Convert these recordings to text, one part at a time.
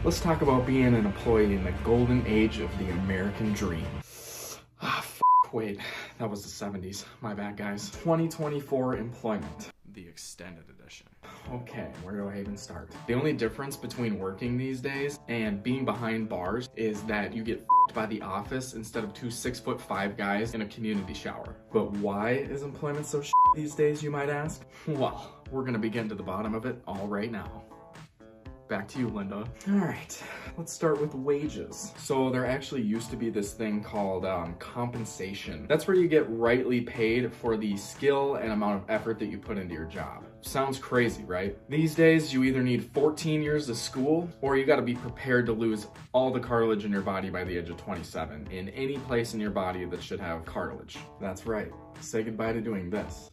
Let's talk about being an employee in the golden age of the American dream. Wait, that was the 70s. My bad, guys. 2024 employment. The extended edition. Okay, where do I even start? The only difference between working these days and being behind bars is that you get f***ed by the office instead of two 6'5" guys in a community shower. But why is employment so these days, you might ask? Well, we're gonna be getting to the bottom of it all right now. Back to you, Linda. All right, let's start with wages. So there actually used to be this thing called compensation. That's where you get rightly paid for the skill and amount of effort that you put into your job. Sounds crazy, right? These days, you either need 14 years of school or you gotta be prepared to lose all the cartilage in your body by the age of 27 in any place in your body that should have cartilage. That's right, say goodbye to doing this.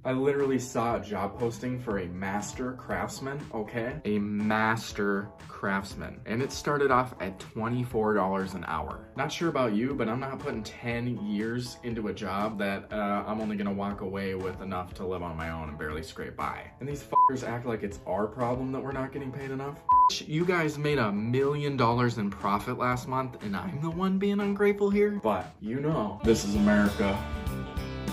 I literally saw a job posting for a master craftsman, okay? A master craftsman. And it started off at $24 an hour. Not sure about you, but I'm not putting 10 years into a job that I'm only gonna walk away with enough to live on my own and barely scrape by. And these fuckers act like it's our problem that we're not getting paid enough. You guys made $1 million in profit last month and I'm the one being ungrateful here? But you know, this is America,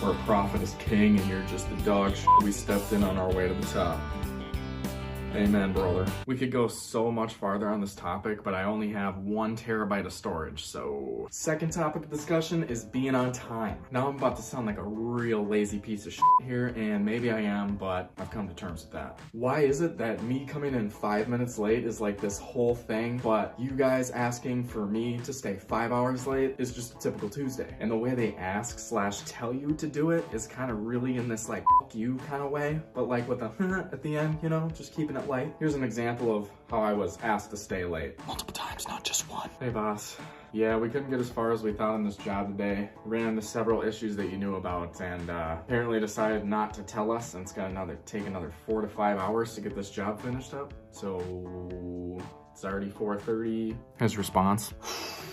where profit is king and you're just the dog shit we stepped in on our way to the top. Amen, brother. We could go so much farther on this topic, but I only have 1 terabyte of storage, so... Second topic of discussion is being on time. Now I'm about to sound like a real lazy piece of shit here, and maybe I am, but I've come to terms with that. Why is it that me coming in 5 minutes late is like this whole thing, but you guys asking for me to stay 5 hours late is just a typical Tuesday? And the way they ask / tell you to do it is kind of really in this like, F you kind of way, but like with a at the end, you know, just keeping it light. Here's an example of how I was asked to stay late. Multiple times, not just one. Hey boss. Yeah, we couldn't get as far as we thought on this job today. Ran into several issues that you knew about and apparently decided not to tell us, and it's gonna take another 4 to 5 hours to get this job finished up. So it's already 4:30. His response.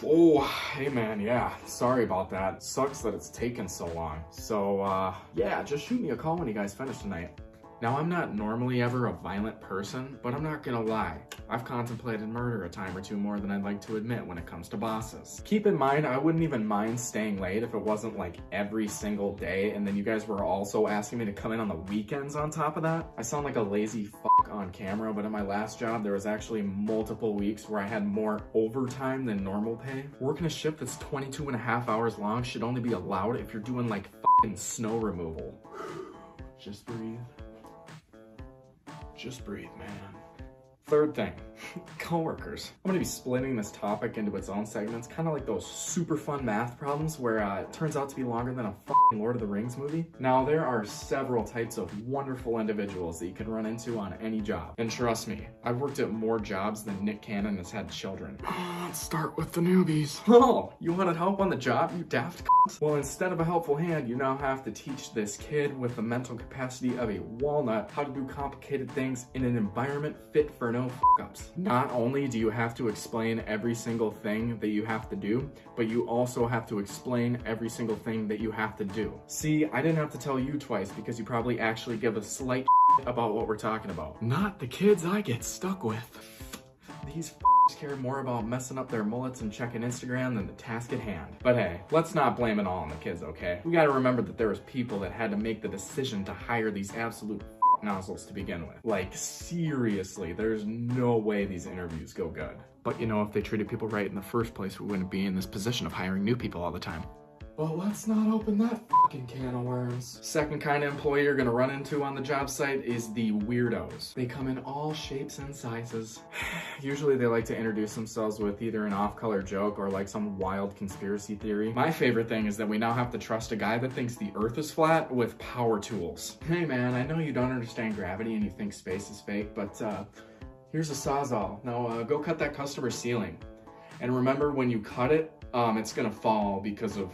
Oh, hey man, yeah, sorry about that. Sucks that it's taken so long. So yeah, just shoot me a call when you guys finish tonight. Now, I'm not normally ever a violent person, but I'm not gonna lie. I've contemplated murder a time or two more than I'd like to admit when it comes to bosses. Keep in mind, I wouldn't even mind staying late if it wasn't like every single day, and then you guys were also asking me to come in on the weekends on top of that. I sound like a lazy fuck on camera, but in my last job, there was actually multiple weeks where I had more overtime than normal pay. Working a shift that's 22.5 hours long should only be allowed if you're doing like fucking snow removal. Just breathe. Just breathe, man. Third thing, coworkers. I'm gonna be splitting this topic into its own segments, kind of like those super fun math problems where it turns out to be longer than a fucking Lord of the Rings movie. Now, there are several types of wonderful individuals that you can run into on any job. And trust me, I've worked at more jobs than Nick Cannon has had children. Let's start with the newbies. Oh, you wanted help on the job, you daft cunt? Well, instead of a helpful hand, you now have to teach this kid with the mental capacity of a walnut how to do complicated things in an environment fit for no fuck-ups. Not only do you have to explain every single thing that you have to do, but you also have to explain every single thing that you have to do. See, I didn't have to tell you twice because you probably actually give a slight about what we're talking about. Not the kids I get stuck with. These care more about messing up their mullets and checking Instagram than the task at hand. But hey, let's not blame it all on the kids, okay? We gotta remember that there was people that had to make the decision to hire these absolute nozzles to begin with. Like, seriously, there's no way these interviews go good. But you know, if they treated people right in the first place, we wouldn't be in this position of hiring new people all the time. But let's not open that fucking can of worms. Second kind of employee you're gonna run into on the job site is the weirdos. They come in all shapes and sizes. Usually they like to introduce themselves with either an off-color joke or like some wild conspiracy theory. My favorite thing is that we now have to trust a guy that thinks the earth is flat with power tools. Hey man, I know you don't understand gravity and you think space is fake, but here's a Sawzall. Now go cut that customer's ceiling. And remember, when you cut it, it's gonna fall because of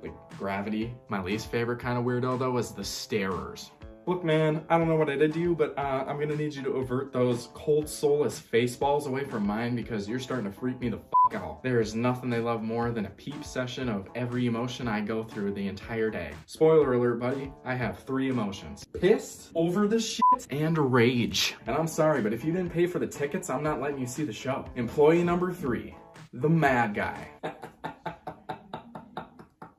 like gravity. My least favorite kind of weirdo though is the starers. Look, man, I don't know what I did to you, but I'm gonna need you to avert those cold, soulless face balls away from mine because you're starting to freak me the fuck out. There is nothing they love more than a peep session of every emotion I go through the entire day. Spoiler alert, buddy, I have 3 emotions. Pissed, over the shit, and rage. And I'm sorry, but if you didn't pay for the tickets, I'm not letting you see the show. Employee number 3, the mad guy.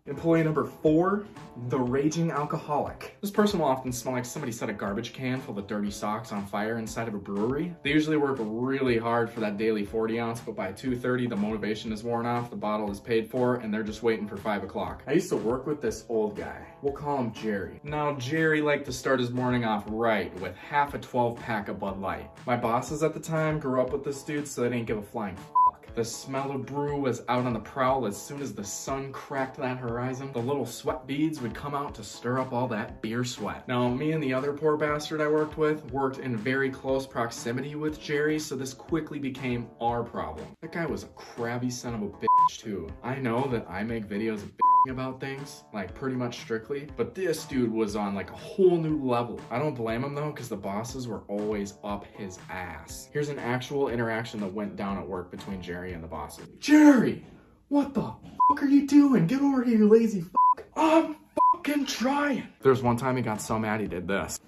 Employee number 4, the raging alcoholic. This person will often smell like somebody set a garbage can full of dirty socks on fire inside of a brewery. They usually work really hard for that daily 40 ounce, but by 2:30, the motivation is worn off, the bottle is paid for, and they're just waiting for 5 o'clock. I used to work with this old guy. We'll call him Jerry. Now, Jerry liked to start his morning off right with half a 12-pack of Bud Light. My bosses at the time grew up with this dude, so they didn't give a flying f***. The smell of brew was out on the prowl as soon as the sun cracked that horizon. The little sweat beads would come out to stir up all that beer sweat. Now, me and the other poor bastard I worked with worked in very close proximity with Jerry, so this quickly became our problem. That guy was a crabby son of a bitch too. I know that I make videos of about things, like pretty much strictly, but this dude was on like a whole new level. I don't blame him though, because the bosses were always up his ass. Here's an actual interaction that went down at work between Jerry and the bosses. Jerry, what the fuck are you doing? Get over here, you lazy fuck. I'm fucking trying. There's one time he got so mad he did this.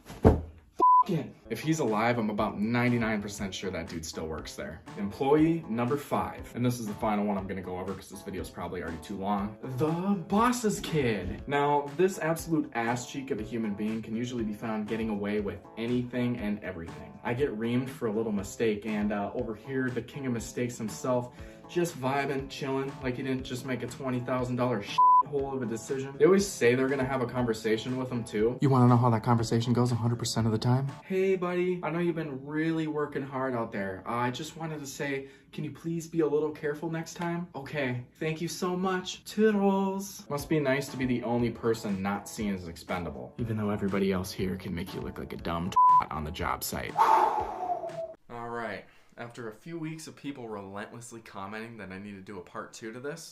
If he's alive, I'm about 99% sure that dude still works there. Employee number 5. And this is the final one I'm gonna go over because this video is probably already too long. The boss's kid. Now, this absolute ass cheek of a human being can usually be found getting away with anything and everything. I get reamed for a little mistake, and over here, the king of mistakes himself, just vibing, chilling, like he didn't just make a $20,000 hole of a decision. They always say they're gonna have a conversation with him too. You wanna know how that conversation goes 100% of the time? Hey buddy, I know you've been really working hard out there. I just wanted to say, can you please be a little careful next time? Okay, thank you so much. Toodles. Must be nice to be the only person not seen as expendable, even though everybody else here can make you look like a dumb on the job site. All right. After a few weeks of people relentlessly commenting that I need to do a part 2 to this,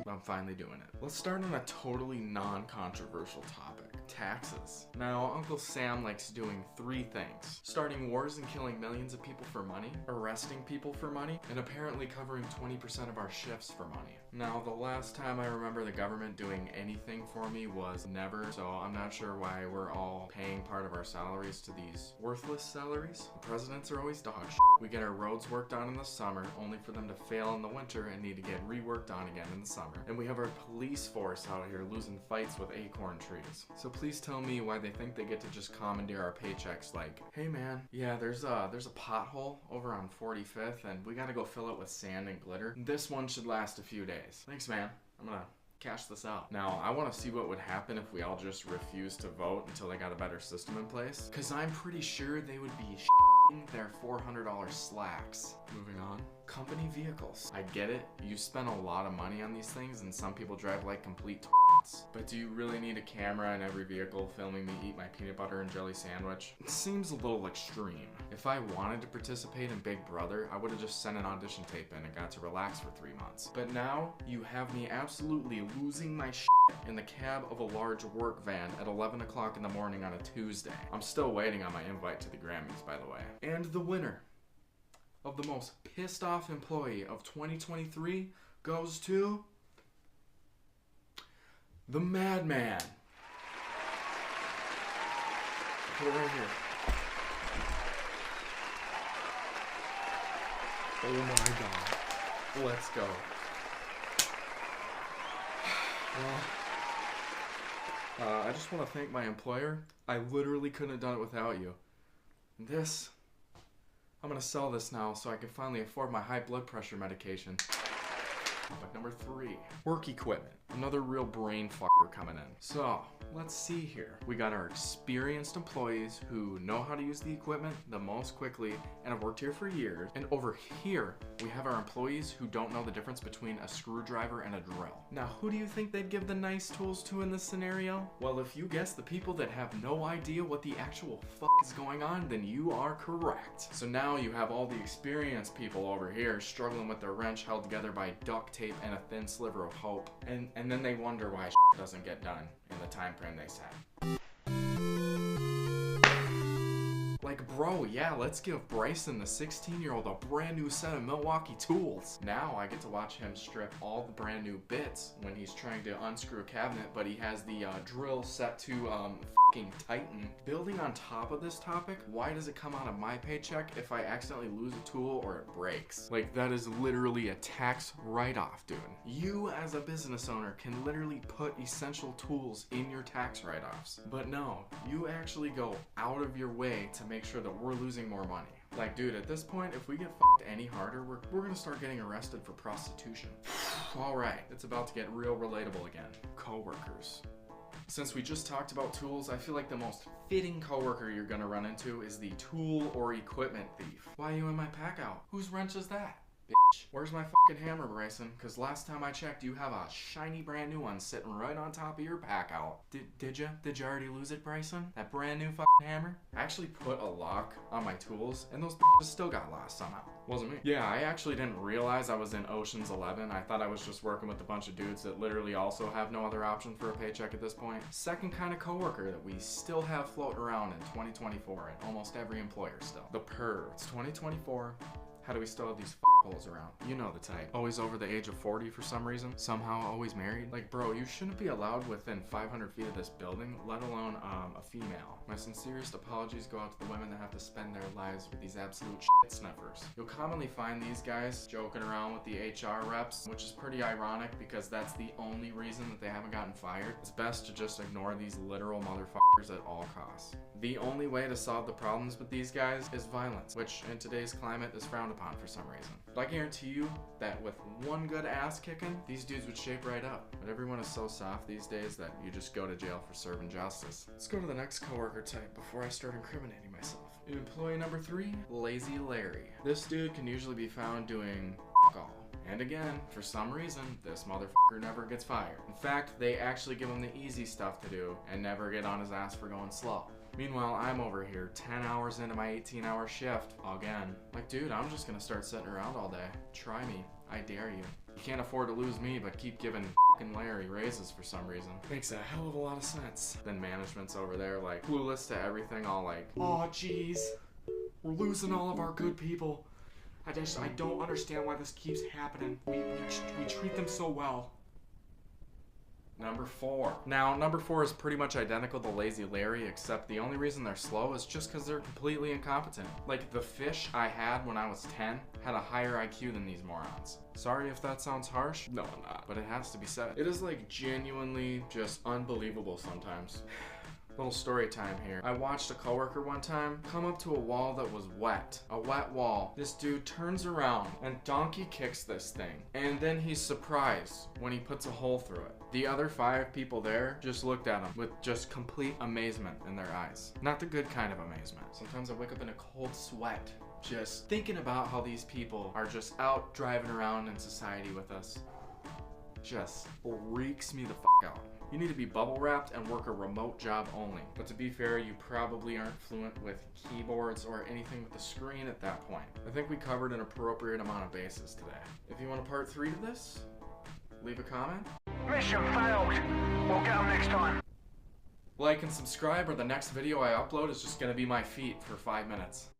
I'm finally doing it. Let's start on a totally non-controversial topic. Taxes. Now, Uncle Sam likes doing 3 things. Starting wars and killing millions of people for money, arresting people for money, and apparently covering 20% of our shifts for money. Now, the last time I remember the government doing anything for me was never, so I'm not sure why we're all paying part of our salaries to these worthless salaries. The presidents are always dog shit. We get our roads worked on in the summer, only for them to fail in the winter and need to get reworked on again in the summer. And we have our police force out here losing fights with acorn trees. So please tell me why they think they get to just commandeer our paychecks like, hey man, yeah, there's a pothole over on 45th and we gotta go fill it with sand and glitter. This one should last a few days. Thanks, man. I'm gonna cash this out. Now, I want to see what would happen if we all just refused to vote until they got a better system in place, because I'm pretty sure they would be their $400 slacks. Moving on. Company vehicles. I get it, you spend a lot of money on these things and some people drive like complete but do you really need a camera in every vehicle filming me eat my peanut butter and jelly sandwich? It seems a little extreme. If I wanted to participate in Big Brother, I would have just sent an audition tape in and got to relax for 3 months. But now, you have me absolutely losing my shit in the cab of a large work van at 11 o'clock in the morning on a Tuesday. I'm still waiting on my invite to the Grammys, by the way. And the winner of the most pissed off employee of 2023 goes to the madman. Put it right here. Oh my god. Let's go. Well, I just want to thank my employer. I literally couldn't have done it without you. This, I'm gonna sell this now so I can finally afford my high blood pressure medication. But number 3, work equipment. Another real brain fucker coming in. So, let's see here. We got our experienced employees who know how to use the equipment the most quickly and have worked here for years. And over here, we have our employees who don't know the difference between a screwdriver and a drill. Now, who do you think they'd give the nice tools to in this scenario? Well, if you guess the people that have no idea what the actual fuck is going on, then you are correct. So now you have all the experienced people over here struggling with their wrench held together by duct tape and a thin sliver of hope, and then they wonder why doesn't get done in the time frame they set. Like, bro, yeah, let's give Bryson, the 16-year-old, a brand new set of Milwaukee tools. Now I get to watch him strip all the brand new bits when he's trying to unscrew a cabinet, but he has the drill set to fucking tighten. Building on top of this topic, why does it come out of my paycheck if I accidentally lose a tool or it breaks? Like, that is literally a tax write-off, dude. You as a business owner can literally put essential tools in your tax write-offs. But no, you actually go out of your way to make sure that we're losing more money. Like, dude, at this point, if we get f***ed any harder, we're gonna start getting arrested for prostitution. Alright, it's about to get real relatable again. Coworkers. Since we just talked about tools, I feel like the most fitting coworker you're gonna run into is the tool or equipment thief. Why are you in my pack out? Whose wrench is that? Bitch. Where's my fucking hammer, Bryson? Cause last time I checked, you have a shiny brand new one sitting right on top of your pack out. Did you? Did you already lose it, Bryson? That brand new fucking hammer? I actually put a lock on my tools, and those still got lost somehow. Wasn't me. Yeah, I actually didn't realize I was in Ocean's 11. I thought I was just working with a bunch of dudes that literally also have no other option for a paycheck at this point. Second kind of coworker that we still have floating around in 2024 at almost every employer still. The perv. It's 2024. How do we still have these holes around? You know the type. Always over the age of 40 for some reason. Somehow always married. Like, bro, you shouldn't be allowed within 500 feet of this building, let alone a female. My sincerest apologies go out to the women that have to spend their lives with these absolute shit sniffers. You'll commonly find these guys joking around with the HR reps, which is pretty ironic because that's the only reason that they haven't gotten fired. It's best to just ignore these literal motherfuckers at all costs. The only way to solve the problems with these guys is violence, which in today's climate is frowned upon for some reason. But I guarantee you that with one good ass kicking, these dudes would shape right up. But everyone is so soft these days that you just go to jail for serving justice. Let's go to the next coworker type before I start incriminating myself. Employee number 3, Lazy Larry. This dude can usually be found doing all. And again, for some reason, this motherfucker never gets fired. In fact, they actually give him the easy stuff to do and never get on his ass for going slow. Meanwhile, I'm over here 10 hours into my 18-hour shift again. Like, dude, I'm just gonna start sitting around all day. Try me. I dare you. You can't afford to lose me, but keep giving fucking Larry raises for some reason. Makes a hell of a lot of sense. Then management's over there, like, clueless to everything, all like, oh, jeez, we're losing all of our good people. I don't understand why this keeps happening. We treat them so well. Number 4. Now, number 4 is pretty much identical to Lazy Larry, except the only reason they're slow is just because they're completely incompetent. Like, the fish I had when I was 10 had a higher IQ than these morons. Sorry if that sounds harsh. No, I'm not. But it has to be said. It is, like, genuinely just unbelievable sometimes. Little story time here. I watched a coworker one time come up to a wall that was wet. A wet wall. This dude turns around and donkey kicks this thing. And then he's surprised when he puts a hole through it. The other 5 people there just looked at him with just complete amazement in their eyes. Not the good kind of amazement. Sometimes I wake up in a cold sweat just thinking about how these people are just out driving around in society with us. Just freaks me the fuck out. You need to be bubble wrapped and work a remote job only. But to be fair, you probably aren't fluent with keyboards or anything with a screen at that point. I think we covered an appropriate amount of bases today. If you want a part 3 to this, leave a comment. Mission failed. We'll get them next time. Like and subscribe, or the next video I upload is just gonna be my feet for 5 minutes.